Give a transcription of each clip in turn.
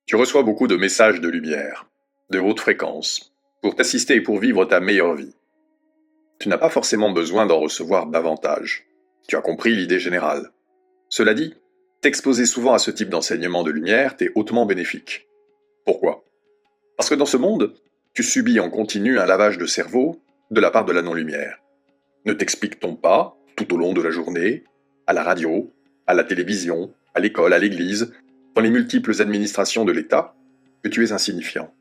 Tu reçois beaucoup de messages de lumière, de haute fréquence, pour t'assister et pour vivre ta meilleure vie. Tu n'as pas forcément besoin d'en recevoir davantage. Tu as compris l'idée générale. Cela dit, t'exposer souvent à ce type d'enseignement de lumière t'est hautement bénéfique. Pourquoi? Parce que dans ce monde, tu subis en continu un lavage de cerveau de la part de la non-lumière. Ne t'explique-t-on pas, tout au long de la journée, à la radio, à la télévision, à l'école, à l'église, dans les multiples administrations de l'État, que tu es insignifiant,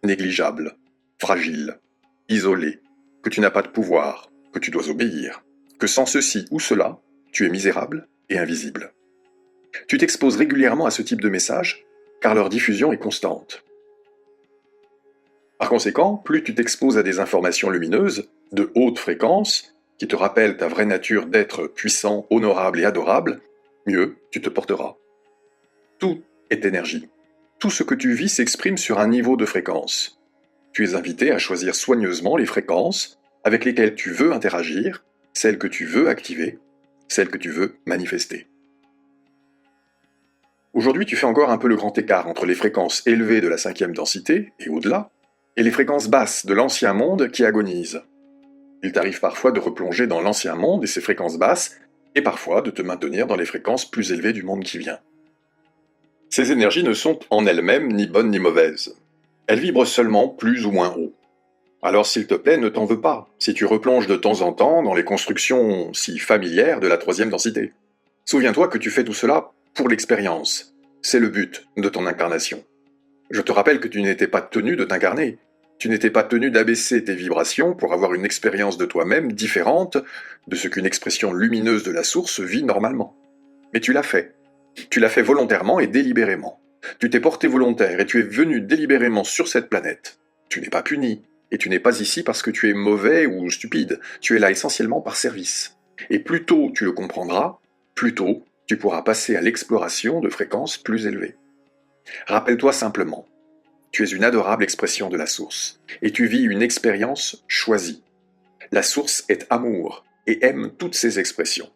négligeable, fragile, isolé, que tu n'as pas de pouvoir, que tu dois obéir, que sans ceci ou cela, tu es misérable et invisible. Tu t'exposes régulièrement à ce type de messages, car leur diffusion est constante. Par conséquent, plus tu t'exposes à des informations lumineuses, de haute fréquence, qui te rappellent ta vraie nature d'être puissant, honorable et adorable, mieux tu te porteras. Tout est énergie. Tout ce que tu vis s'exprime sur un niveau de fréquence. Tu es invité à choisir soigneusement les fréquences avec lesquelles tu veux interagir, celles que tu veux activer, celles que tu veux manifester. Aujourd'hui, tu fais encore un peu le grand écart entre les fréquences élevées de la 5e densité, et au-delà, et les fréquences basses de l'ancien monde qui agonisent. Il t'arrive parfois de replonger dans l'ancien monde et ses fréquences basses, et parfois de te maintenir dans les fréquences plus élevées du monde qui vient. Ces énergies ne sont en elles-mêmes ni bonnes ni mauvaises. Elles vibrent seulement plus ou moins haut. Alors s'il te plaît, ne t'en veux pas, si tu replonges de temps en temps dans les constructions si familières de la 3e densité. Souviens-toi que tu fais tout cela pour l'expérience. C'est le but de ton incarnation. Je te rappelle que tu n'étais pas tenu de t'incarner. Tu n'étais pas tenu d'abaisser tes vibrations pour avoir une expérience de toi-même différente de ce qu'une expression lumineuse de la source vit normalement. Mais tu l'as fait. Tu l'as fait volontairement et délibérément. Tu t'es porté volontaire et tu es venu délibérément sur cette planète. Tu n'es pas puni, et tu n'es pas ici parce que tu es mauvais ou stupide. Tu es là essentiellement par service. Et plus tôt tu le comprendras, plus tôt tu pourras passer à l'exploration de fréquences plus élevées. Rappelle-toi simplement, tu es une adorable expression de la source, et tu vis une expérience choisie. La source est amour, et aime toutes ses expressions.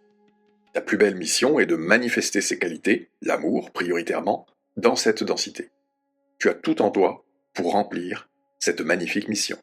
Ta plus belle mission est de manifester ces qualités, l'amour prioritairement, dans cette densité. Tu as tout en toi pour remplir cette magnifique mission.